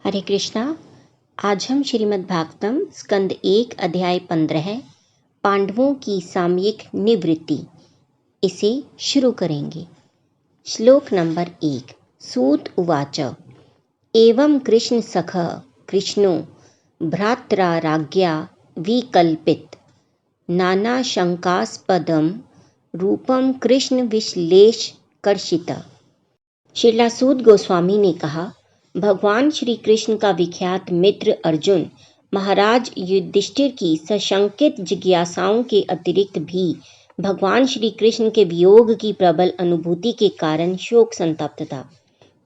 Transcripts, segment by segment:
हरे कृष्णा। आज हम श्रीमद् भागवतम स्कंद 1 अध्याय 15 पांडवों की सामयिक निवृत्ति इसे शुरू करेंगे। श्लोक नंबर 1। सूत उवाच एवं कृष्ण सखः कृष्णो भ्रात्रा राज्ञा विकल्पित नाना शंकास्पदम रूपम कृष्ण विश्लेष कर्षित। श्रीला सूत गोस्वामी ने कहा, भगवान श्री कृष्ण का विख्यात मित्र अर्जुन महाराज युधिष्ठिर की सशंकित जिज्ञासाओं के अतिरिक्त भी भगवान श्री कृष्ण के वियोग की प्रबल अनुभूति के कारण शोक संतप्त था।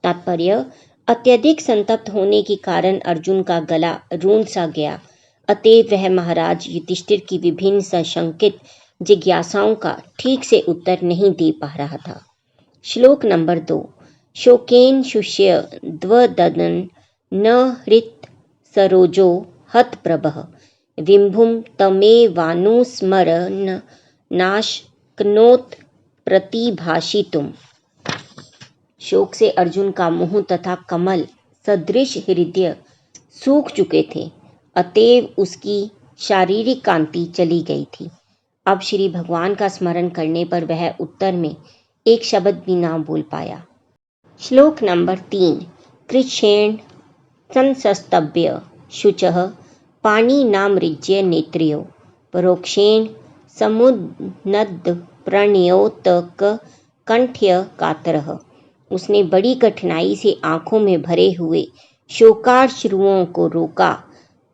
तात्पर्य, अत्यधिक संतप्त होने के कारण अर्जुन का गला रूंध सा गया। अतएव वह महाराज युधिष्ठिर की विभिन्न सशंकित जिज्ञासाओं का ठीक से उत्तर नहीं दे पा रहा था। श्लोक नंबर 2। शोकेन शुष्य द्वदन न हृत सरोजो हत प्रभः विंभुम तमेवानुस्मरन् नाशक्नोत प्रतिभाषितुम। शोक से अर्जुन का मुंह तथा कमल सदृश हृदय सूख चुके थे, अतएव उसकी शारीरिक कांति चली गई थी। अब श्री भगवान का स्मरण करने पर वह उत्तर में एक शब्द भी ना बोल पाया। श्लोक नंबर 3। कृच्छ्रेण संस्तभ्य शुचः पाणिनामृज्य नेत्र्यो परोक्षेण समुन्नद्य प्रणयोतक कंठ्य कातरः। उसने बड़ी कठिनाई से आंखों में भरे हुए शोकाश्रुओं को रोका।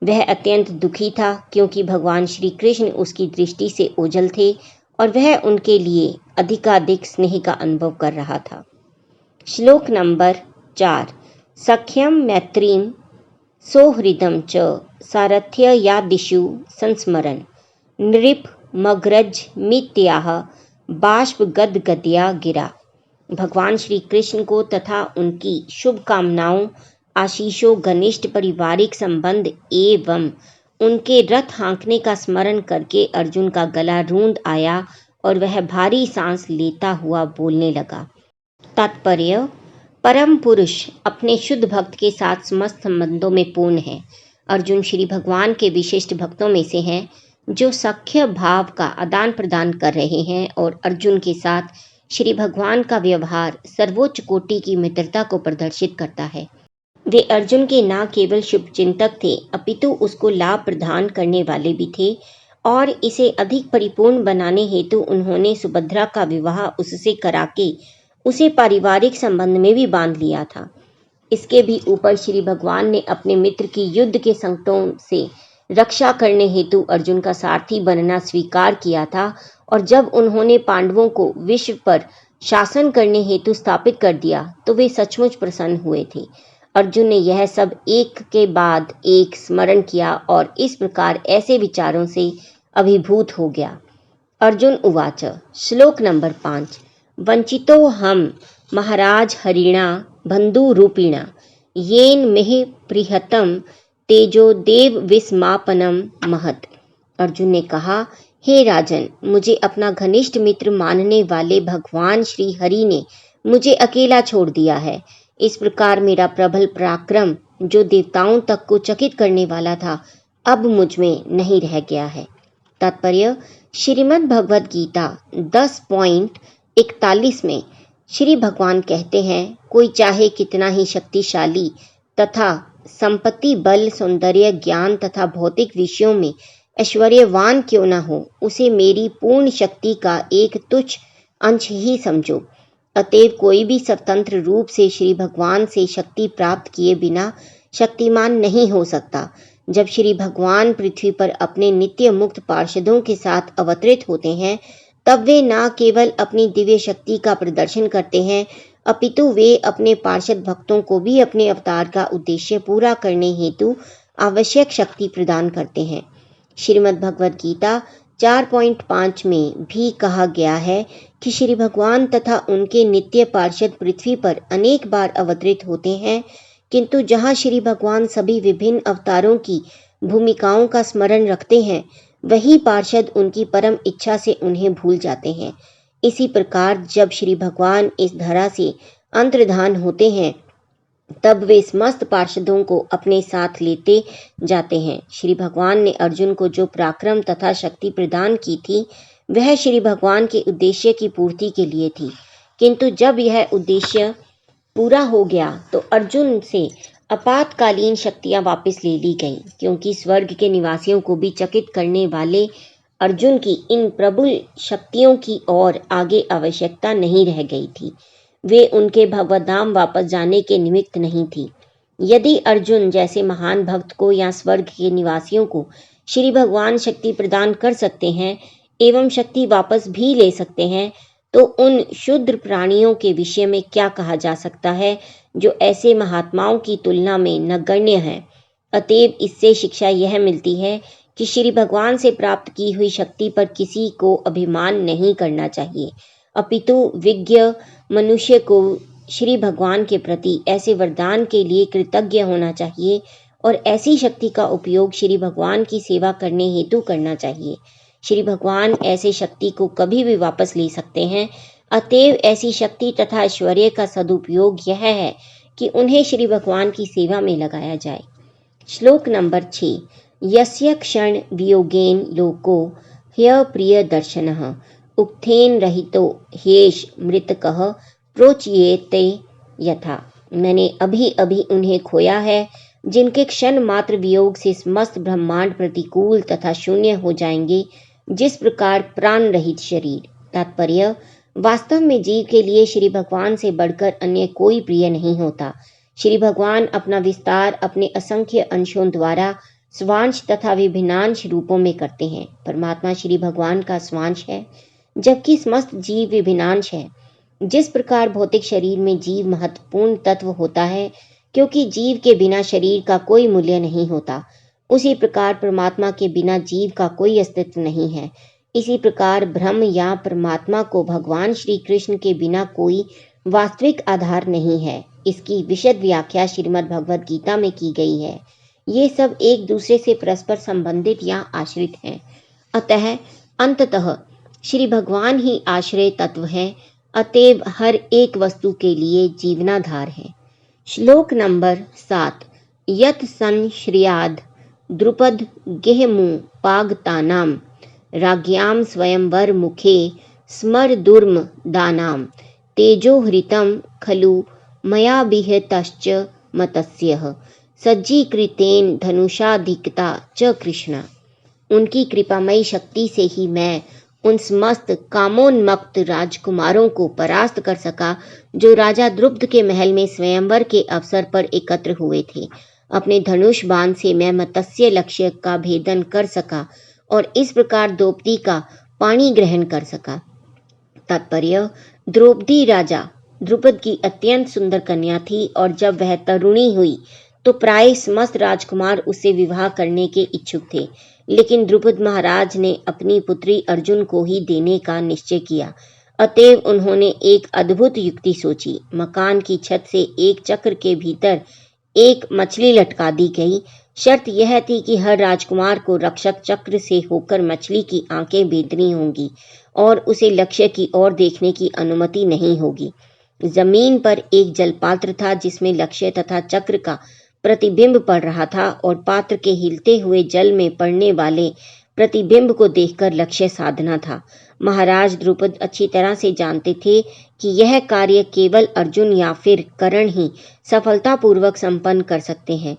वह अत्यंत दुखी था क्योंकि भगवान श्री कृष्ण उसकी दृष्टि से ओझल थे और वह उनके लिए अधिकाधिक स्नेह का अनुभव कर रहा था। श्लोक नंबर 4। सख्यम मैत्रीम सौहृदम च सारथ्य यादिषु संस्मरन् नृप मग्रज मित्याह बाष्प गदगदया गिरा। भगवान श्री कृष्ण को तथा उनकी शुभकामनाओं, आशीषों, घनिष्ठ पारिवारिक संबंध एवं उनके रथ हाँकने का स्मरण करके अर्जुन का गला रूंध आया और वह भारी सांस लेता हुआ बोलने लगा। तात्पर्य, परम पुरुष अपने शुद्ध भक्त के साथ समस्त संबंधों में पूर्ण है। अर्जुन श्री भगवान के विशिष्ट भक्तों में से हैं जो सख्य भाव का आदान प्रदान कर रहे हैं और अर्जुन के साथ श्री भगवान का व्यवहार सर्वोच्च कोटि की मित्रता को प्रदर्शित करता है। वे अर्जुन के न केवल शुभचिंतक थे अपितु उसको लाभ प्रदान करने वाले भी थे और इसे अधिक परिपूर्ण बनाने हेतु उन्होंने सुभद्रा का विवाह उससे करा के उसे पारिवारिक संबंध में भी बांध लिया था। इसके भी ऊपर श्री भगवान ने अपने मित्र की युद्ध के संकटों से रक्षा करने हेतु अर्जुन का सारथी बनना स्वीकार किया था और जब उन्होंने पांडवों को विश्व पर शासन करने हेतु स्थापित कर दिया तो वे सचमुच प्रसन्न हुए थे। अर्जुन ने यह सब एक के बाद एक स्मरण किया और इस प्रकार ऐसे विचारों से अभिभूत हो गया। अर्जुन उवाच। श्लोक नंबर 5। वंचितो हम महाराज हरिणा बंधुरूपिणा येन मेह प्रिहतम तेजो देव विस्मापनम महत। अर्जुन ने कहा, हे राजन, मुझे अपना घनिष्ठ मित्र मानने वाले भगवान श्री हरि ने मुझे अकेला छोड़ दिया है। इस प्रकार मेरा प्रबल पराक्रम जो देवताओं तक को चकित करने वाला था अब मुझ में नहीं रह गया है। तात्पर्य, श्रीमद् भगवद गीता 10.41 में श्री भगवान कहते हैं, कोई चाहे कितना ही शक्तिशाली तथा संपत्ति, बल, सौंदर्य, ज्ञान तथा भौतिक विषयों में ऐश्वर्यवान क्यों न हो, उसे मेरी पूर्ण शक्ति का एक तुच्छ अंश ही समझो। अतएव कोई भी स्वतंत्र रूप से श्री भगवान से शक्ति प्राप्त किए बिना शक्तिमान नहीं हो सकता। जब श्री भगवान पृथ्वी पर अपने नित्य मुक्त पार्षदों के साथ अवतरित होते हैं तब वे न केवल अपनी दिव्य शक्ति का प्रदर्शन करते हैं अपितु वे अपने पार्षद भक्तों को भी अपने अवतार का उद्देश्य पूरा करने हेतु आवश्यक शक्ति प्रदान करते हैं। श्रीमद् भगवद गीता 4.5 में भी कहा गया है कि श्री भगवान तथा उनके नित्य पार्षद पृथ्वी पर अनेक बार अवतरित होते हैं, किंतु जहाँ श्री भगवान सभी विभिन्न अवतारों की भूमिकाओं का स्मरण रखते हैं वही पार्षद उनकी परम इच्छा से उन्हें भूल जाते हैं। इसी प्रकार जब श्री भगवान इस धरा से अंतर्धान होते हैं तब वे समस्त पार्षदों को अपने साथ लेते जाते हैं। श्री भगवान ने अर्जुन को जो पराक्रम तथा शक्ति प्रदान की थी वह श्री भगवान के उद्देश्य की पूर्ति के लिए थी, किंतु जब यह उद्देश्य पूरा हो गया तो अर्जुन से आपातकालीन शक्तियां वापस ले ली गईं, क्योंकि स्वर्ग के निवासियों को भी चकित करने वाले अर्जुन की इन प्रबल शक्तियों की और आगे आवश्यकता नहीं रह गई थी। वे उनके भगवत धाम वापस जाने के निमित्त नहीं थी। यदि अर्जुन जैसे महान भक्त को या स्वर्ग के निवासियों को श्री भगवान शक्ति प्रदान कर सकते हैं एवं शक्ति वापस भी ले सकते हैं, तो उन शुद्र प्राणियों के विषय में क्या कहा जा सकता है जो ऐसे महात्माओं की तुलना में नगण्य हैं। अतएव इससे शिक्षा यह मिलती है कि श्री भगवान से प्राप्त की हुई शक्ति पर किसी को अभिमान नहीं करना चाहिए, अपितु विज्ञ मनुष्य को श्री भगवान के प्रति ऐसे वरदान के लिए कृतज्ञ होना चाहिए और ऐसी शक्ति का उपयोग श्री भगवान की सेवा करने हेतु करना चाहिए। श्री भगवान ऐसे शक्ति को कभी भी वापस ले सकते हैं। अतएव ऐसी शक्ति तथा ऐश्वर्य का सदुपयोग यह है कि उन्हें श्री भगवान की सेवा में लगाया जाए। श्लोक नंबर 6। यस्य क्षण वियोगेन लोको ह्य प्रिय दर्शनः उक्थेन रहितो ह्येष मृतकः प्रोच्येते यथा। मैंने अभी अभी उन्हें खोया है जिनके क्षण मात्र वियोग से समस्त ब्रह्मांड प्रतिकूल तथा शून्य हो जाएंगे, जिस प्रकार प्राण रहित शरीर। तात्पर्य, वास्तव में जीव के लिए श्री भगवान से बढ़कर अन्य कोई प्रिय नहीं होता। श्री भगवान अपना विस्तार अपने असंख्य अंशों द्वारा स्वांश तथा विभिन्नांश रूपों में करते हैं। परमात्मा श्री भगवान का स्वांश है, जबकि समस्त जीव विभिन्नांश है। जिस प्रकार भौतिक शरीर में जीव महत्वपूर्ण तत्व होता है, क्योंकि जीव के बिना शरीर का कोई मूल्य नहीं होता, उसी प्रकार परमात्मा के बिना जीव का कोई अस्तित्व नहीं है। इसी प्रकार ब्रह्म या परमात्मा को भगवान श्री कृष्ण के बिना कोई वास्तविक आधार नहीं है। इसकी विशद व्याख्या श्रीमद् भगवद गीता में की गई है। ये सब एक दूसरे से परस्पर संबंधित या आश्रित हैं। अतः अंततः श्री भगवान ही आश्रय तत्व है। अतएव हर एक वस्तु के लिए जीवनाधार है। श्लोक नंबर 7। यत् सन श्रियाद द्रुपद गेहमु पागतानाम राज्ञाम स्वयंवर मुखे स्मर दुर्म दानाम तेजो हृतम खलु मया विहतश्च मतस्यः सज्जीकृतेन धनुषाधिकता च कृष्ण। उनकी कृपामयी शक्ति से ही मैं उन समस्त कामोन्मत्त राजकुमारों को परास्त कर सका जो राजा द्रुपद के महल में स्वयंवर के अवसर पर एकत्र हुए थे। अपने धनुष बाण से मैं मत्स्य लक्ष्य का भेदन कर सका और इस प्रकार द्रौपदी का पाणी ग्रहण कर सका। तात्पर्य, द्रौपदी राजा द्रुपद की अत्यंत सुंदर कन्या थी और जब वह तरुणी हुई तो प्राय समस्त राजकुमार उससे विवाह करने के इच्छुक थे, लेकिन द्रुपद महाराज ने अपनी पुत्री अर्जुन को ही देने का निश्चय किया। अतएव उन्होंने एक अद्भुत युक्ति सोची। मकान की छत से एक चक्र के भीतर एक मछली लटका दी गई। शर्त यह थी कि हर राजकुमार को रक्षक चक्र से होकर मछली की आंखें बेधनी होंगी और उसे लक्ष्य की ओर देखने की अनुमति नहीं होगी। जमीन पर एक जलपात्र था जिसमें लक्ष्य तथा चक्र का प्रतिबिंब पड़ रहा था और पात्र के हिलते हुए जल में पड़ने वाले प्रतिबिंब को देखकर लक्ष्य साधना था। महाराज द्रुपद अच्छी तरह से जानते थे कि यह कार्य केवल अर्जुन या फिर कर्ण ही सफलतापूर्वक संपन्न कर सकते हैं।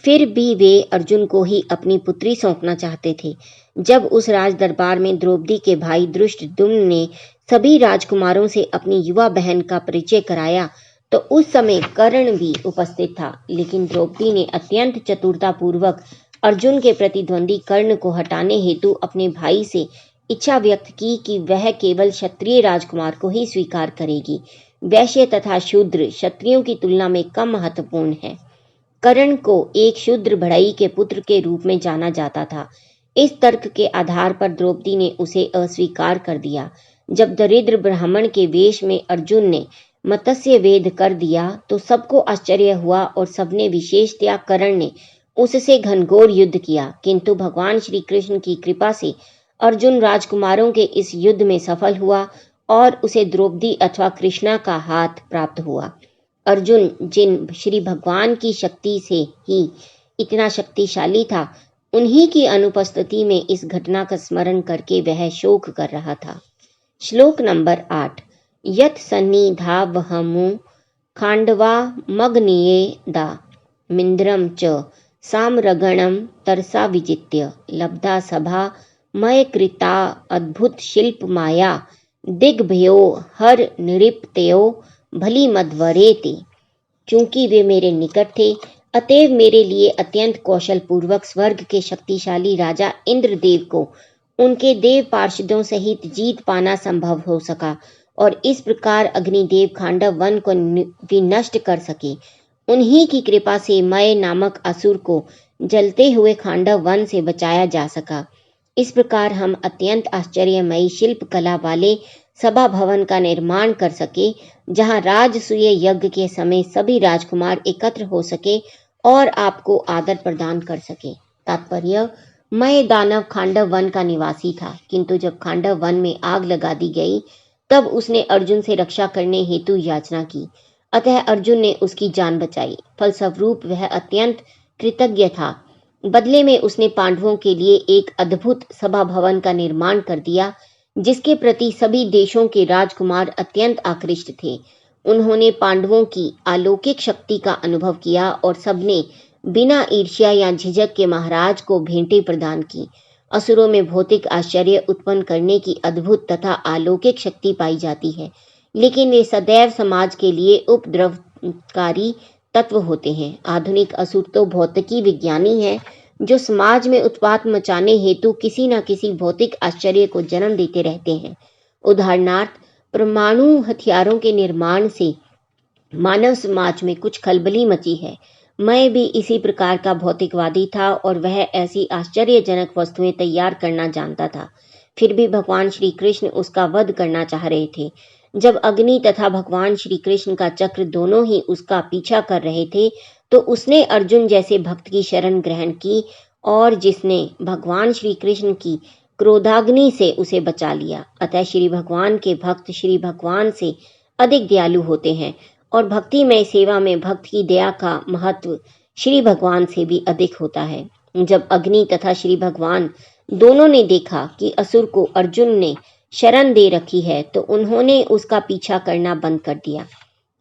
फिर भी वे अर्जुन को ही अपनी पुत्री सौंपना चाहते थे। जब उस राज दरबार में द्रौपदी के भाई धृष्टद्युम्न ने सभी राजकुमारों से अपनी युवा बहन का परिचय कराया तो उस समय कर्ण भी उपस्थित था, लेकिन द्रौपदी ने अत्यंत चतुरतापूर्वक अर्जुन के प्रतिद्वंदी कर्ण को हटाने हेतु अपने भाई से इच्छा व्यक्त की कि वह केवल क्षत्रिय राजकुमार को ही स्वीकार करेगी। वैश्य तथा शूद्र क्षत्रियों की तुलना में कम महत्वपूर्ण है। कर्ण को एक शूद्र बढ़ई के पुत्र के रूप में जाना जाता था। इस तर्क के आधार पर द्रौपदी ने उसे अस्वीकार कर दिया। जब दरिद्र ब्राह्मण के वेश में अर्जुन ने मत्स्य वेद कर दिया तो सबको आश्चर्य हुआ और सबने विशेषतया कर्ण ने उससे घनघोर युद्ध किया, किंतु भगवान श्री कृष्ण की कृपा से अर्जुन राजकुमारों के इस युद्ध में सफल हुआ और उसे द्रौपदी अथवा कृष्णा का हाथ प्राप्त हुआ। अर्जुन जिन श्री भगवान की शक्ति से ही इतना शक्तिशाली था, उन्हीं की अनुपस्थिति में इस घटना का स्मरण करके वह शोक कर रहा था। श्लोक नंबर 8। यत् सन्निधावहमु खांडवा मग्नियेदा मिन्द्रम च साम्रगणम तरसा विजित्य लब्धा सभा मय कृता अद्भुत शिल्प माया दिग्भयो हर निरिप्तयो भली मध्वरेति। चूंकि वे मेरे निकट थे, अतएव मेरे लिए अत्यंत कौशल पूर्वक स्वर्ग के शक्तिशाली राजा इंद्रदेव को उनके देव पार्षदों सहित जीत पाना संभव हो सका और इस प्रकार अग्निदेव खांडव वन को विनष्ट कर सके। उन्हीं की कृपा से मय नामक असुर को जलते हुए खांडव वन से बचाया जा सका। इस प्रकार हम अत्यंत आश्चर्यमयी शिल्प कला वाले सभा भवन का निर्माण कर सके, जहां राजसूय यज्ञ के समय सभी राजकुमार एकत्र हो सके और आपको आदर प्रदान कर सके। तात्पर्य, मय दानव खांडव वन का निवासी था, किंतु जब खांडव वन में आग लगा दी गई तब उसने अर्जुन से रक्षा करने हेतु याचना की। अतः अर्जुन ने उसकी जान बचाई। फलस्वरूप वह अत्यंत कृतज्ञ था। बदले में उसने पांडवों के लिए एक अद्भुत सभा भवन का निर्माण कर दिया, जिसके प्रति सभी देशों के राजकुमार अत्यंत आकृष्ट थे। उन्होंने पांडवों की अलौकिक शक्ति का अनुभव किया और सबने बिना ईर्ष्या या झिझक के महाराज को भेंटें प्रदान की। असुरों में भौतिक आश्चर्य उत्पन्न करने की अद्भुत तथा अलौकिक शक्ति पाई जाती है, लेकिन वे सदैव समाज के लिए उपद्रवकारी तत्व होते हैं। आधुनिक असुर तो भौतिकी विज्ञानी है, जो समाज में उत्पात मचाने हेतु किसी न किसी भौतिक आश्चर्य को जन्म देते रहते हैं। उदाहरणार्थ, परमाणु हथियारों के निर्माण से मानव समाज में कुछ खलबली मची है। मैं भी इसी प्रकार का भौतिकवादी था और वह ऐसी आश्चर्यजनक वस्तुएं तैयार करना जानता था। फिर भी भगवान श्री कृष्ण उसका वध करना चाह रहे थे। जब अग्नि तथा भगवान श्री कृष्ण का चक्र दोनों ही उसका पीछा कर रहे थे, तो उसने अर्जुन जैसे भक्त की शरण ग्रहण की और जिसने भगवान श्री कृष्ण की क्रोधाग्नि से उसे बचा लिया। अतः श्री भगवान के भक्त श्री भगवान से अधिक दयालु होते हैं और भक्तिमय सेवा में भक्त की दया का महत्व श्री भगवान से भी अधिक होता है। जब अग्नि तथा श्री भगवान दोनों ने देखा कि असुर को अर्जुन ने शरण दे रखी है, तो उन्होंने उसका पीछा करना बंद कर दिया।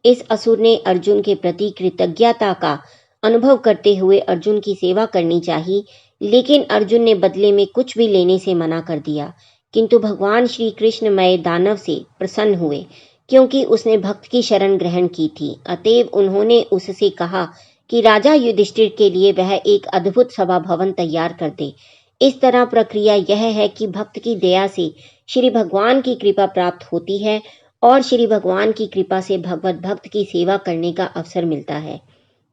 इस असुर ने अर्जुन के प्रति कृतज्ञता का अनुभव करते हुए अर्जुन की सेवा करनी चाहिए, लेकिन अर्जुन ने बदले में कुछ भी लेने से मना कर दिया। किंतु भगवान श्री कृष्णमय दानव से प्रसन्न हुए, क्योंकि उसने भक्त की शरण ग्रहण की थी। अतएव उन्होंने उससे कहा कि राजा युधिष्ठिर के लिए वह एक अद्भुत सभा भवन तैयार कर दे। इस तरह प्रक्रिया यह है कि भक्त की दया से श्री भगवान की कृपा प्राप्त होती है और श्री भगवान की कृपा से भगवत भक्त की सेवा करने का अवसर मिलता है।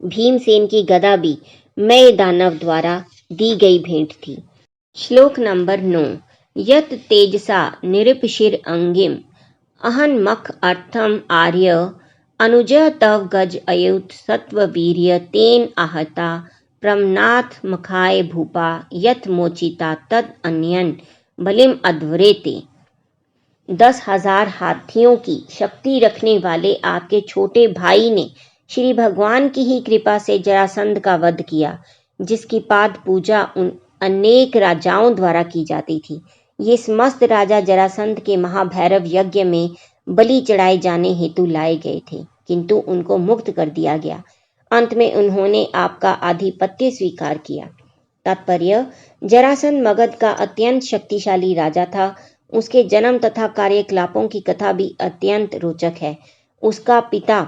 भीमसेन की गदा भी मय दानव द्वारा दी गई भेंट थी। श्लोक नंबर 9। यत तेजसा निरपशिर अंगिम अहन्मख अर्थम आर्य अनुज तव गज अयुत सत्व वीर्य तेन आहता प्रमनाथ मखाय भूपा यत मोचिता तद अन्यन बलिम अध्वरेते। 10,000 हाथियों की शक्ति रखने वाले आपके छोटे भाई ने श्री भगवान की ही कृपा से जरासंध का वध किया, जिसकी पाद पूजा उन अनेक राजाओं द्वारा की जाती थी। ये समस्त राजा जरासंध के महाभैरव यज्ञ में बलि चढ़ाए जाने हेतु लाए गए थे, किंतु उनको मुक्त कर दिया गया। अंत में उन्होंने आपका आधिपत्य स्वीकार किया। तात्पर्य, जरासंध मगध का अत्यंत शक्तिशाली राजा था। उसके जन्म तथा कार्यकलापों की कथा भी अत्यंत रोचक है। उसका पिता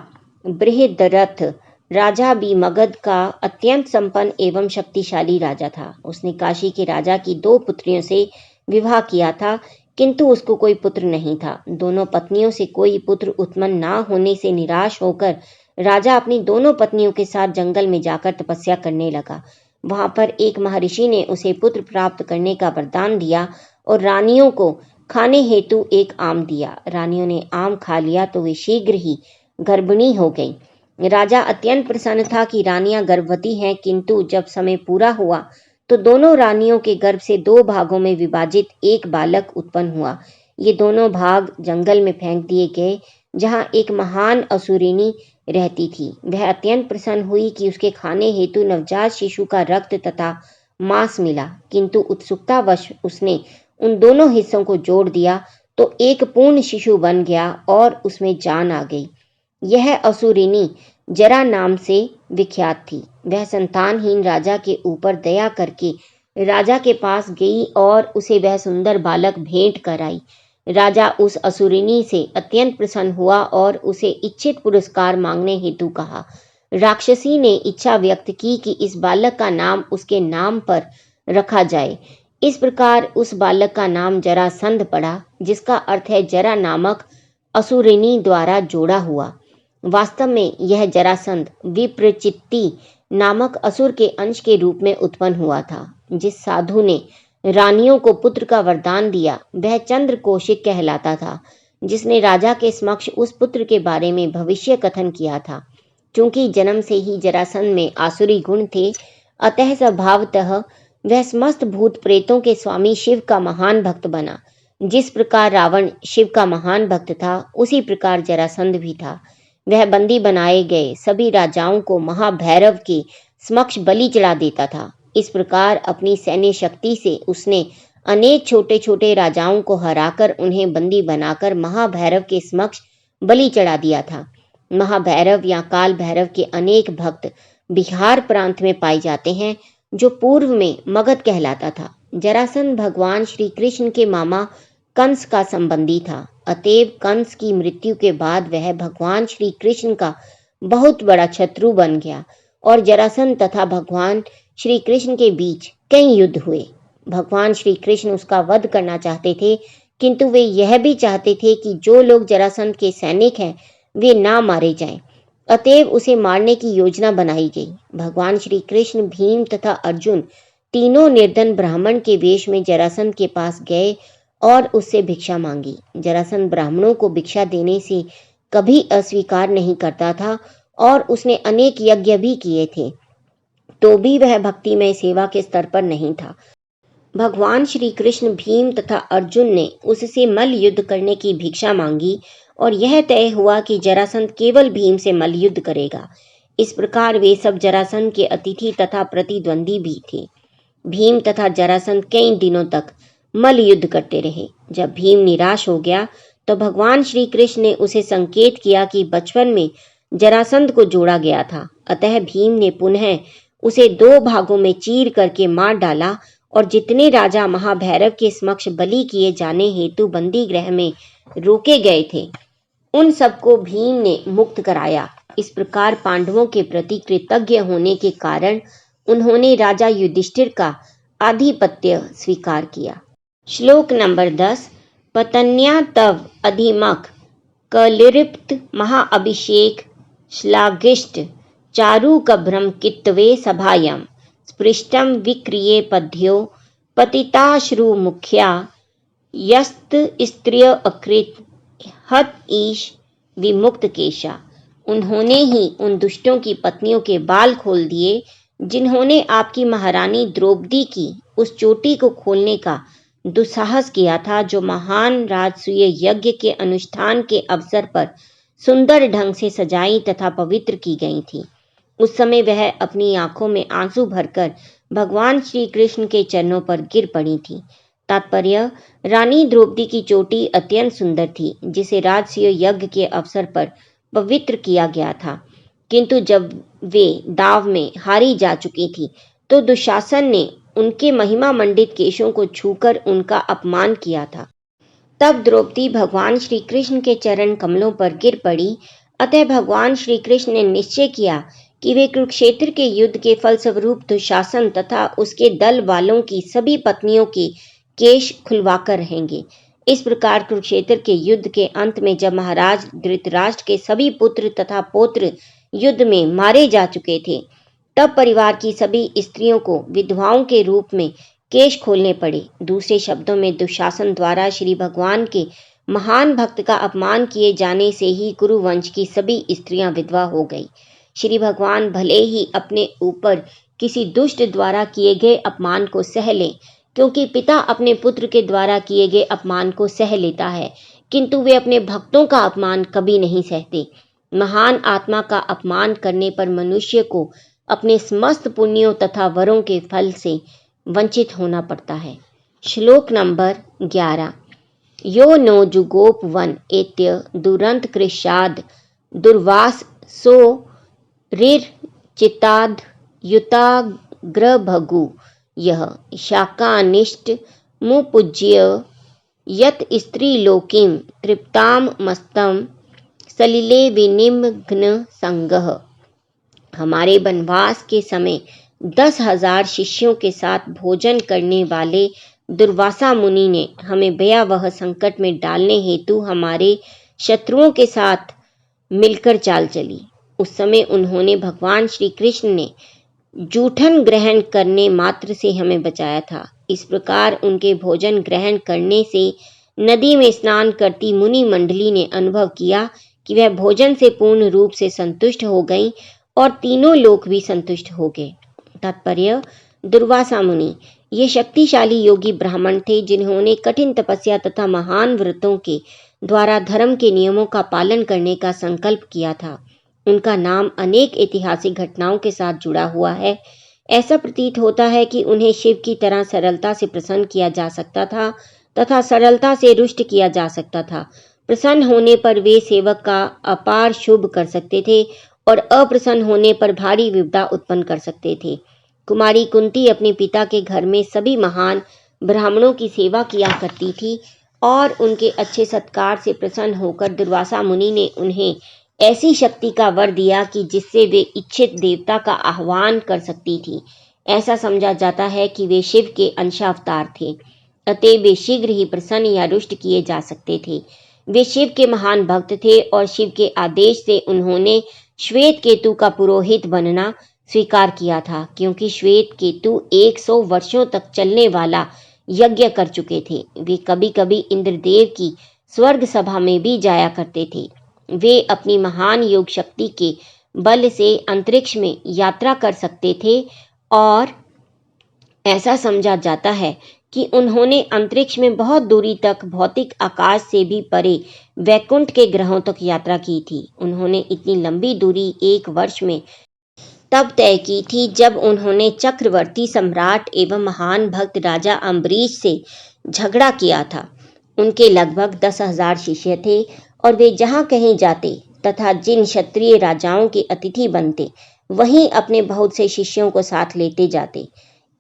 बृहद्रथ राजा भी मगध का अत्यंत संपन्न एवं शक्तिशाली राजा था। उसने काशी के राजा की 2 पुत्रियों से विवाह किया था, किंतु उसको कोई पुत्र नहीं था। दोनों पत्नियों से कोई पुत्र उत्पन्न ना होने से निराश होकर राजा अपनी दोनों पत्नियों के साथ जंगल में जाकर तपस्या करने लगा। वहां पर एक महर्षि ने उसे पुत्र प्राप्त करने का वरदान दिया और रानियों को खाने हेतु एक आम दिया। रानियों ने आम खा लिया तो वे शीघ्र ही गर्भिणी हो गई। राजा अत्यंत प्रसन्न था कि रानियां गर्भवती हैं, किंतु जब समय पूरा हुआ तो दोनों रानियों के गर्भ से 2 भागों में विभाजित एक बालक उत्पन्न हुआ। ये दोनों भाग जंगल में फेंक दिए गए, जहां एक महान असुरिनी रहती थी। वह अत्यंत प्रसन्न हुई कि उसके खाने हेतु नवजात शिशु का रक्त तथा मांस मिला, किंतु उत्सुकतावश उसने उन दोनों हिस्सों को जोड़ दिया तो एक पूर्ण शिशु बन गया और उसमें जान आ गई। यह असुरिनी जरा नाम से विख्यात थी। वह संतानहीन राजा के ऊपर दया करके राजा के पास गई और उसे वह सुंदर बालक भेंट कराई। राजा उस असुरिनी से अत्यंत प्रसन्न हुआ और उसे इच्छित पुरस्कार मांगने हेतु कहा। राक्षसी ने इच्छा व्यक्त की कि इस बालक का नाम उसके नाम पर रखा जाए। इस प्रकार उस बालक का नाम जरासंध पड़ा, जिसका अर्थ है जरा नामक असुरिनी द्वारा जोड़ा हुआ। वास्तव में यह जरासंध विप्रचित्ति नामक असुर के अंश के रूप में उत्पन्न हुआ था। जिस साधु ने रानियों को पुत्र का वरदान दिया वह चंद्रकोशिक कहलाता था, जिसने राजा के समक्ष उस पुत्र के बारे में भविष्य कथन किया था। चूंकि जन्म से ही जरासंध में आसुरी गुण थे, अतः स्वभावतः वह समस्त भूत प्रेतों के स्वामी शिव का महान भक्त बना। जिस प्रकार रावण शिव का महान भक्त था, उसी प्रकार जरासंध भी था। वह बंदी बनाए गए सभी राजाओं को महाभैरव के समक्ष बलि चढ़ा देता था। इस प्रकार अपनी सैन्य शक्ति से उसने अनेक छोटे छोटे राजाओं को हराकर उन्हें बंदी बनाकर महाभैरव के समक्ष बलि चढ़ा दिया था। महाभैरव या काल भैरव के अनेक भक्त बिहार प्रांत में पाए जाते हैं, जो पूर्व में मगध कहलाता था। जरासंध भगवान श्री कृष्ण के मामा कंस का संबंधी था। अतएव कंस की मृत्यु के बाद वह भगवान श्री कृष्ण का बहुत बड़ा शत्रु बन गया और जरासंध तथा भगवान श्री कृष्ण के बीच कई युद्ध हुए। भगवान श्री कृष्ण उसका वध करना चाहते थे, किंतु वे यह भी चाहते थे कि जो लोग जरासंध के सैनिक हैं वे ना मारे जाएं। अतएव उसे मारने की योजना बनाई गई। भगवान श्री कृष्ण, भीम तथा अर्जुन तीनों निर्धन ब्राह्मण के वेश में जरासंध के पास गए और उससे भिक्षा मांगी। जरासंध ब्राह्मणों को भिक्षा देने से कभी अस्वीकार नहीं करता था और उसने अनेक यज्ञ भी किए थे, तो भी वह भक्तिमय सेवा के स्तर पर नहीं था। भगवान श्री कृष्ण, भीम तथा अर्जुन ने उससे मल्ल युद्ध करने की भिक्षा मांगी और यह तय हुआ कि जरासंध केवल भीम से मल्ल युद्ध करेगा। इस प्रकार वे सब जरासंध के अतिथि तथा प्रतिद्वंदी भी थे। भीम तथा जरासंध कई दिनों तक मल्ल युद्ध करते रहे। जब भीम निराश हो गया तो भगवान श्री कृष्ण ने उसे संकेत किया कि बचपन में जरासंध को जोड़ा गया था। अतः भीम ने पुनः उसे दो भागों में चीर करके मार डाला और जितने राजा महाभैरव के समक्ष बलि किए जाने हेतु बंदी गृह में रोके गए थे, उन सबको भीम ने मुक्त कराया। इस प्रकार पांडवों के प्रति कृतज्ञ होने के कारण उन्होंने राजा युधिष्ठिर का आधिपत्य स्वीकार किया। श्लोक नंबर 10। पतन्या तव अधिमक कलिरिप्त महाअभिषेक श्लाघिष्ट चारु कभ्रम कित्तवे सभायम स्पृष्टम विक्रिये पद्यो पतिताश्रु मुख्या यस्त स्त्रिय अकृत हत ईश विमुक्त केशा। उन्होंने ही उन दुष्टों की पत्नियों के बाल खोल दिए जिन्होंने आपकी महारानी द्रौपदी की उस चोटी को खोलने का दुस्साहस किया था, जो महान राजसूय यज्ञ के अनुष्ठान के अवसर पर सुंदर ढंग से सजाई तथा पवित्र की गई थी। उस समय वह अपनी आंखों में आंसू भरकर भगवान श्री कृष्ण के चरणों पर गिर पड़ी थी। तात्पर्य: रानी द्रौपदी की चोटी अत्यंत सुंदर थी, जिसे राजसूय यज्ञ के अवसर पर पवित्र किया गया था, किंतु जब वे दाव में हारी जा चुकी थी तो दुशासन ने उनके महिमा मंडित केशों को छूकर उनका अपमान किया था। तब द्रौपदी भगवान श्री कृष्ण के चरण कमलों पर गिर पड़ी। अतः भगवान श्री कृष्ण ने निश्चय किया कि वे कुरुक्षेत्र के युद्ध के फलस्वरूप दुशासन तथा उसके दल वालों की सभी पत्नियों के केश खुलवाकर रहेंगे। इस प्रकार कुरुक्षेत्र के युद्ध के अंत में जब महाराज धृतराष्ट्र के सभी पुत्र तथा पौत्र युद्ध में मारे जा चुके थे, तब परिवार की सभी स्त्रियों को विधवाओं के रूप में केश खोलने पड़े। दूसरे शब्दों में दुशासन द्वारा श्री भगवान के महान भक्त का अपमान किए जाने से ही कुरुवंश की सभी स्त्रियां विधवा हो गई। श्री भगवान भले ही अपने ऊपर किसी दुष्ट द्वारा किए गए अपमान को सह लें, क्योंकि पिता अपने पुत्र के द्वारा किए गए अपमान को सह लेता है, किंतु वे अपने भक्तों का अपमान कभी नहीं सहते। महान आत्मा का अपमान करने पर मनुष्य को अपने समस्त पुण्यों तथा वरों के फल से वंचित होना पड़ता है। श्लोक नंबर 11। यो नो जुगोप वन एत्य दुरंत कृषाद दुर्वास सो रिर चिताद युताग्रभगु यह शाकानिष्ट मुपूज्य यत स्त्रीलोकीं तृप्ताम मस्तम सलिले विनिमग्न संगः। हमारे वनवास के समय 10,000 शिष्यों के साथ भोजन करने वाले दुर्वासा मुनि ने हमें भयावह संकट में डालने हेतु हमारे शत्रुओं के साथ मिलकर चाल चली। उस समय उन्होंने भगवान श्री कृष्ण ने जूठन ग्रहण करने मात्र से हमें बचाया था। इस प्रकार उनके भोजन ग्रहण करने से नदी में स्नान करती मुनि मंडली ने अनुभव किया कि वह भोजन से पूर्ण रूप से संतुष्ट हो गईं और तीनों लोक भी संतुष्ट हो गए। तात्पर्य: दुर्वासा मुनि ये शक्तिशाली योगी ब्राह्मण थे जिन्होंने कठिन तपस्या तथा महान व्रतों के द्वारा धर्म के नियमों का पालन करने का संकल्प किया था। उनका नाम अनेक ऐतिहासिक घटनाओं के साथ जुड़ा हुआ है। ऐसा प्रतीत होता है कि उन्हें शिव की तरह सरलता से प्रसन्न किया जा सकता था तथा सरलता से रुष्ट किया जा सकता था। प्रसन्न होने पर वे सेवक का अपार शुभ कर सकते थे और अप्रसन्न होने पर भारी विपदा उत्पन्न कर सकते थे। कुमारी कुंती अपने पिता के घर में सभी महान ब्राह्मणों की सेवा किया करती थी और उनके अच्छे सत्कार से प्रसन्न होकर दुर्वासा मुनि ने उन्हें ऐसी शक्ति का वर दिया कि जिससे वे इच्छित देवता का आह्वान कर सकती थी। ऐसा समझा जाता है कि वे शिव के अंशावतार थे, अतः वे शीघ्र ही प्रसन्न या रुष्ट किए जा सकते थे। वे शिव के महान भक्त थे और शिव के आदेश से उन्होंने श्वेत केतु का पुरोहित बनना स्वीकार किया था, क्योंकि श्वेत केतु 100 वर्षों तक चलने वाला यज्ञ कर चुके थे। वे कभी कभी इंद्रदेव की स्वर्ग सभा में भी जाया करते थे। वे अपनी महान योग शक्ति के बल से अंतरिक्ष में यात्रा कर सकते थे और ऐसा समझा जाता है कि उन्होंने अंतरिक्ष में बहुत दूरी तक भौतिक आकाश से भी परे वैकुंठ के ग्रहों तक यात्रा की थी। उन्होंने इतनी लंबी दूरी 1 वर्ष में तब तय की थी जब उन्होंने चक्रवर्ती सम्राट एवं महान भक्त राजा अम्बरीश से झगड़ा किया था। उनके लगभग 10,000 शिष्य थे और वे जहाँ कहीं जाते तथा जिन क्षत्रिय राजाओं के अतिथि बनते वहीं अपने बहुत से शिष्यों को साथ लेते जाते।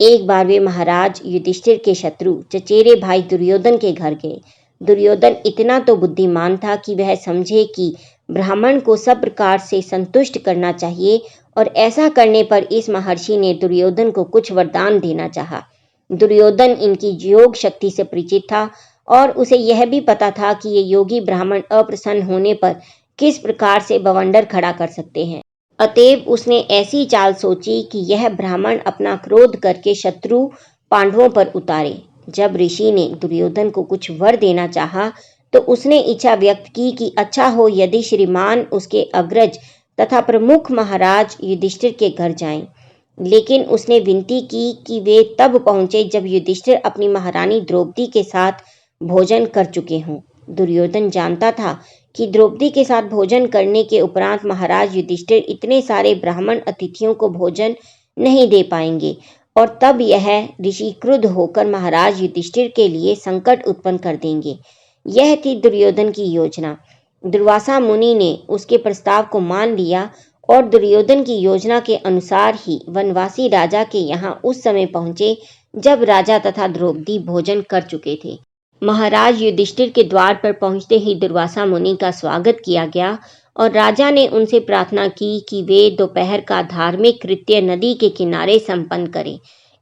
एक बार वे महाराज युधिष्ठिर के शत्रु चचेरे भाई दुर्योधन के घर गए। दुर्योधन इतना तो बुद्धिमान था कि वह समझे कि ब्राह्मण को सब प्रकार से संतुष्ट करना चाहिए और ऐसा करने पर इस महर्षि ने दुर्योधन को कुछ वरदान देना चाहा। दुर्योधन इनकी योग शक्ति से परिचित था और उसे यह भी पता था कि ये योगी ब्राह्मण अप्रसन्न होने पर किस प्रकार से बवंडर खड़ा कर सकते हैं। अतएव उसने ऐसी चाल सोची कि यह ब्राह्मण अपना क्रोध करके शत्रु पांडवों पर उतारे। जब ऋषि ने दुर्योधन को कुछ वर देना चाहा तो उसने इच्छा व्यक्त की कि अच्छा हो यदि श्रीमान उसके अग्रज तथा प्रमुख महाराज युधिष्ठिर के घर जाएं। लेकिन उसने विनती की कि वे तब पहुंचे जब युधिष्ठिर अपनी महारानी द्रौपदी के साथ भोजन कर चुके हों। दुर्योधन जानता था कि द्रौपदी के साथ भोजन करने के उपरांत महाराज युधिष्ठिर इतने सारे ब्राह्मण अतिथियों को भोजन नहीं दे पाएंगे और तब यह ऋषि क्रुद्ध होकर महाराज युधिष्ठिर के लिए संकट उत्पन्न कर देंगे। यह थी दुर्योधन की योजना। दुर्वासा मुनि ने उसके प्रस्ताव को मान लिया और दुर्योधन की योजना के अनुसार ही वनवासी राजा के यहाँ उस समय पहुंचे जब राजा तथा द्रौपदी भोजन कर चुके थे। महाराज युधिष्ठिर के द्वार पर पहुंचते ही दुर्वासा मुनि का स्वागत किया गया और राजा ने उनसे प्रार्थना की कि वे दोपहर का धार्मिक कृत्य नदी के किनारे संपन्न करें,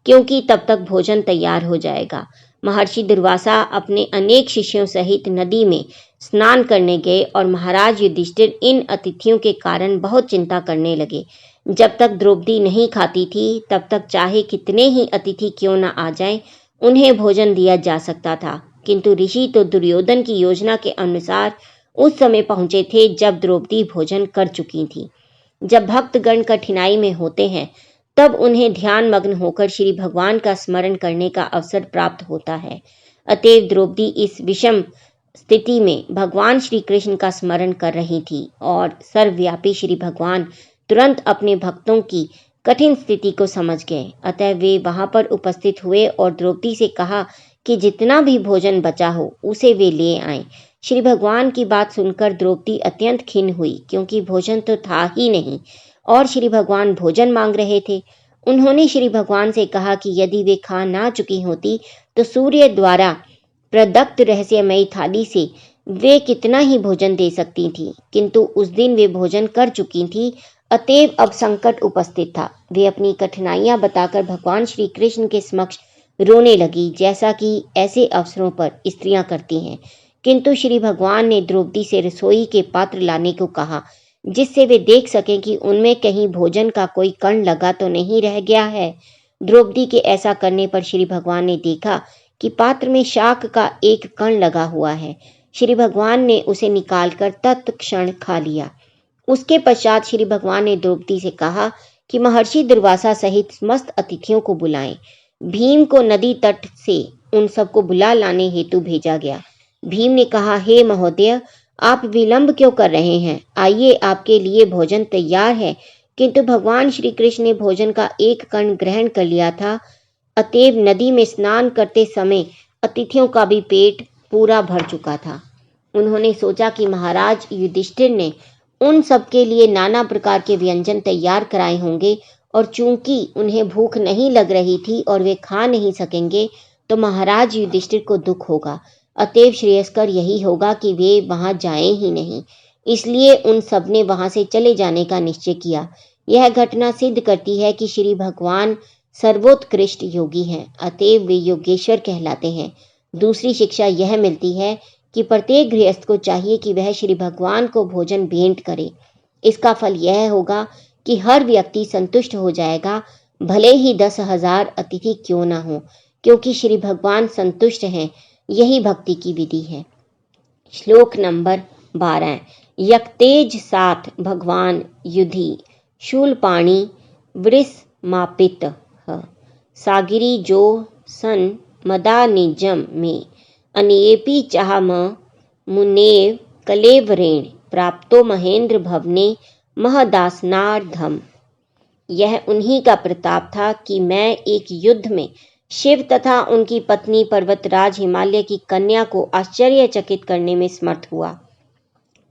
क्योंकि तब तक भोजन तैयार हो जाएगा। महर्षि दुर्वासा अपने अनेक शिष्यों सहित नदी में स्नान करने गए और महाराज युधिष्ठिर इन अतिथियों के कारण बहुत चिंता करने लगे। जब तक द्रौपदी नहीं खाती थी तब तक चाहे कितने ही अतिथि क्यों न आ जाएं, उन्हें भोजन दिया जा सकता था। किंतु ऋषि तो दुर्योधन की योजना के अनुसार उस समय पहुंचे थे जब द्रौपदी भोजन कर चुकी थी। जब भक्तगण कठिनाई में होते हैं तब उन्हें ध्यान मग्न होकर श्री भगवान का स्मरण करने का अवसर प्राप्त होता है। अतएव द्रौपदी इस विषम स्थिति में भगवान श्री कृष्ण का स्मरण कर रही थी और सर्वव्यापी श्री भगवान तुरंत अपने भक्तों की कठिन स्थिति को समझ गए। अतः वे वहां पर उपस्थित हुए और द्रौपदी से कहा कि जितना भी भोजन बचा हो उसे वे ले आएं। श्री भगवान की बात सुनकर द्रौपदी अत्यंत खिन्न हुई, क्योंकि भोजन तो था ही नहीं और श्री भगवान भोजन मांग रहे थे। उन्होंने श्री भगवान से कहा कि यदि वे खा ना चुकी होती तो सूर्य द्वारा प्रदत्त रहस्यमयी थाली से वे कितना ही भोजन दे सकती थी, किंतु उस दिन वे भोजन कर चुकी थी। अतएव अब संकट उपस्थित था। वे अपनी कठिनाइयां बताकर भगवान श्री कृष्ण के समक्ष रोने लगी, जैसा कि ऐसे अवसरों पर स्त्रियां करती हैं। किंतु श्री भगवान ने द्रौपदी से रसोई के पात्र लाने को कहा, जिससे वे देख सकें कि उनमें कहीं भोजन का कोई कण लगा तो नहीं रह गया है। द्रौपदी के ऐसा करने पर श्री भगवान ने देखा कि पात्र में शाक का एक कण लगा हुआ है। श्री भगवान ने उसे निकालकर तत्क्षण खा लिया। उसके पश्चात श्री भगवान ने द्रौपदी से कहा कि महर्षि दुर्वासा सहित समस्त अतिथियों को बुलाएं। भीम को नदी तट से उन सबको बुला लाने हेतु भेजा गया। भीम ने कहा, हे महोदय, आप विलंब क्यों कर रहे हैं? आइए, आपके लिए भोजन तैयार है। किंतु भगवान श्री कृष्ण ने भोजन का एक कण ग्रहण कर लिया था। अतएव नदी में स्नान करते समय अतिथियों का भी पेट पूरा भर चुका था। उन्होंने सोचा कि महाराज युधिष्ठिर ने उन सबके लिए नाना प्रकार के व्यंजन तैयार कराए होंगे, और चूंकि उन्हें भूख नहीं लग रही थी और वे खा नहीं सकेंगे, तो महाराज युधिष्ठिर को दुख होगा। अतएव श्रेयस्कर यही होगा कि वे वहां जाएं ही नहीं। इसलिए उन सब ने वहां से चले जाने का निश्चय किया। यह घटना सिद्ध करती है कि श्री भगवान सर्वोत्कृष्ट योगी हैं, अतएव वे योगेश्वर कहलाते हैं। दूसरी शिक्षा यह मिलती है कि प्रत्येक गृहस्थ को चाहिए कि वह श्री भगवान को भोजन भेंट करे। इसका फल यह होगा कि हर व्यक्ति संतुष्ट हो जाएगा, भले ही 10,000 अतिथि क्यों ना हो, क्योंकि श्री भगवान संतुष्ट हैं। यही भक्ति की विधि है। श्लोक नंबर 12। यक्तेज साथ भगवान युधि शूलपाणि वृषमापित सागिरी जो सन मदा निजम में अनेपि चाहम मुनेव कलेवरेण प्राप्तो महेंद्र भवने महदासनार्धम। यह उन्हीं का प्रताप था कि मैं एक युद्ध में शिव तथा उनकी पत्नी पर्वतराज हिमालय की कन्या को आश्चर्यचकित करने में समर्थ हुआ।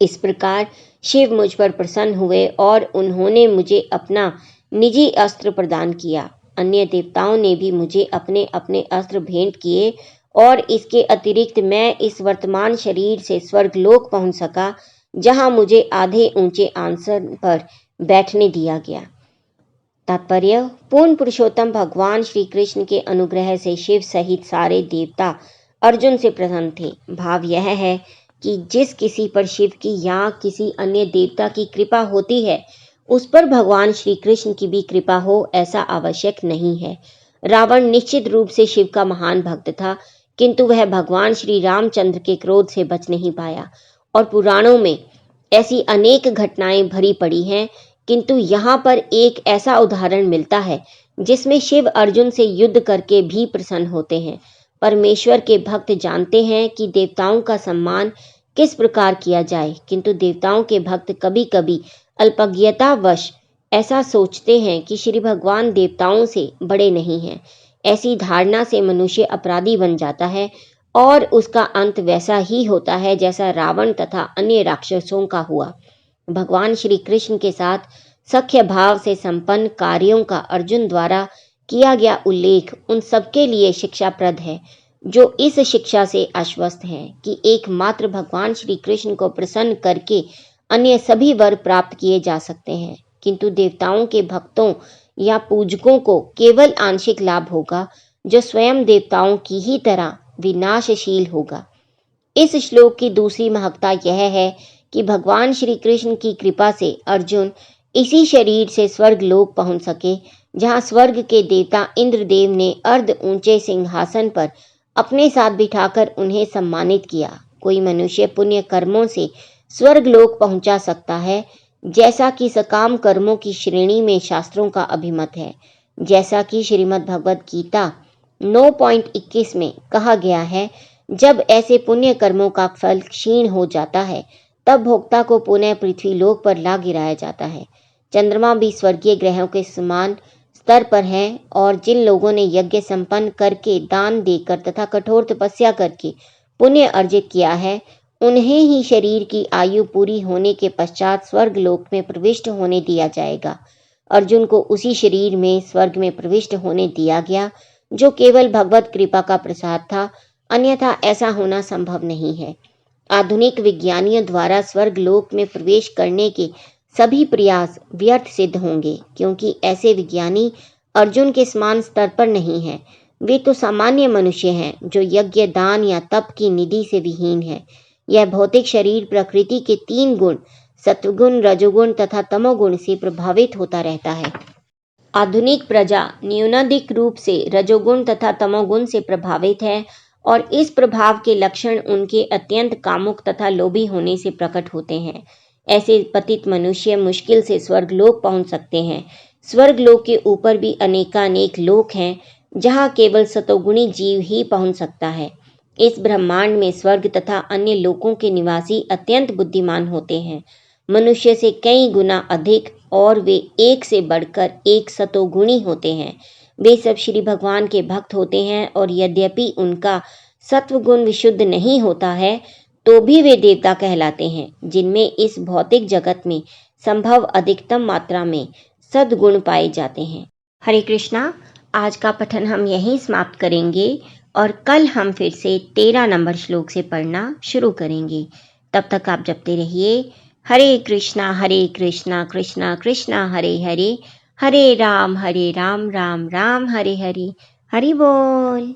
इस प्रकार शिव मुझ पर प्रसन्न हुए और उन्होंने मुझे अपना निजी अस्त्र प्रदान किया। अन्य देवताओं ने भी मुझे अपने अपने अस्त्र भेंट किए, और इसके अतिरिक्त मैं इस वर्तमान शरीर से स्वर्गलोक पहुंच सका, जहां मुझे आधे ऊंचे आसन पर बैठने दिया गया। तात्पर्य: पूर्ण पुरुषोत्तम भगवान श्री कृष्ण के अनुग्रह से शिव सहित सारे देवता अर्जुन से प्रसन्न थे। भाव यह है कि जिस किसी पर शिव की या किसी अन्य देवता की कृपा होती है, उस पर भगवान श्री कृष्ण की भी कृपा हो, ऐसा आवश्यक नहीं है। रावण निश्चित रूप से शिव का महान भक्त था, किंतु वह भगवान श्री रामचंद्र के क्रोध से बच नहीं पाया। और पुराणों में ऐसी अनेक घटनाएं भरी पड़ी हैं, किंतु यहाँ पर एक ऐसा उदाहरण मिलता है जिसमें शिव अर्जुन से युद्ध करके भी प्रसन्न होते हैं। परमेश्वर के भक्त जानते हैं कि देवताओं का सम्मान किस प्रकार किया जाए, किंतु देवताओं के भक्त कभी कभी अल्पज्ञतावश ऐसा सोचते हैं कि श्री भगवान देवताओं से बड़े नहीं हैं। ऐसी धारणा से मनुष्य अपराधी बन जाता है और उसका अंत वैसा ही होता है जैसा रावण तथा अन्य राक्षसों का हुआ। भगवान श्री कृष्ण के साथ सख्य भाव से संपन्न कार्यों का अर्जुन द्वारा किया गया उल्लेख उन सबके लिए शिक्षाप्रद है जो इस शिक्षा से आश्वस्त हैं कि एकमात्र भगवान श्री कृष्ण को प्रसन्न करके अन्य सभी वर प्राप्त किए जा सकते हैं, किंतु देवताओं के भक्तों या पूजकों को केवल आंशिक लाभ होगा, जो स्वयं देवताओं की ही तरह विनाशशील होगा। इस श्लोक की दूसरी महत्ता यह है कि भगवान श्री कृष्ण की कृपा से अर्जुन इसी शरीर से स्वर्ग लोक पहुंच सके, जहां स्वर्ग के देवता इंद्रदेव ने अर्ध ऊंचे सिंहासन पर अपने साथ बिठाकर उन्हें सम्मानित किया। कोई मनुष्य पुण्य कर्मों से स्वर्ग लोक पहुंचा सकता है, जैसा कि सकाम कर्मों की श्रेणी में शास्त्रों का अभिमत है। जैसा कि श्रीमद् भगवद गीता 9.21 में कहा गया है, जब ऐसे पुण्य कर्मों का फल क्षीण हो जाता है तब भोक्ता को पुनः पृथ्वी लोक पर ला गिराया जाता है। चंद्रमा भी स्वर्गीय ग्रहों के समान स्तर पर है और जिन लोगों ने यज्ञ संपन्न करके, दान देकर तथा कठोर तपस्या करके पुण्य अर्जित किया है, उन्हें ही शरीर की आयु पूरी होने के पश्चात स्वर्ग लोक में प्रविष्ट होने दिया जाएगा। अर्जुन को उसी शरीर में स्वर्ग में प्रविष्ट होने दिया गया जो केवल भगवत कृपा का प्रसाद था, अन्यथा ऐसा होना संभव नहीं है। आधुनिक विज्ञानियों द्वारा स्वर्ग लोक में प्रवेश करने के सभी प्रयास व्यर्थ सिद्ध होंगे, क्योंकि ऐसे विज्ञानी अर्जुन के समान स्तर पर नहीं हैं। वे तो सामान्य मनुष्य हैं जो यज्ञ, दान या तप की निधि से विहीन है। यह भौतिक शरीर प्रकृति के 3 गुण सत्वगुण, रजोगुण तथा तमोगुण से प्रभावित होता रहता है। आधुनिक प्रजा न्यूनाधिक रूप से रजोगुण तथा तमोगुण से प्रभावित है और इस प्रभाव के लक्षण उनके अत्यंत कामुक तथा लोभी होने से प्रकट होते हैं। ऐसे पतित मनुष्य मुश्किल से स्वर्गलोक पहुंच सकते हैं। स्वर्गलोक के ऊपर भी अनेकानेक लोक हैं जहां केवल सतोगुणी जीव ही पहुंच सकता है। इस ब्रह्मांड में स्वर्ग तथा अन्य लोकों के निवासी अत्यंत बुद्धिमान होते हैं, मनुष्य से कई गुना अधिक, और वे एक से बढ़कर एक सतोगुणी होते हैं। वे सब श्री भगवान के भक्त होते हैं और यद्यपि उनका सत्वगुण विशुद्ध नहीं होता है तो भी वे देवता कहलाते हैं, जिनमें इस भौतिक जगत में संभव अधिकतम मात्रा में सद्गुण पाए जाते हैं। हरे कृष्णा। आज का पठन हम यहीं समाप्त करेंगे और कल हम फिर से 13 नंबर श्लोक से पढ़ना शुरू करेंगे। तब तक आप जपते रहिए हरे कृष्णा कृष्णा कृष्णा हरे हरे, हरे राम राम राम हरे हरे। हरि बोल।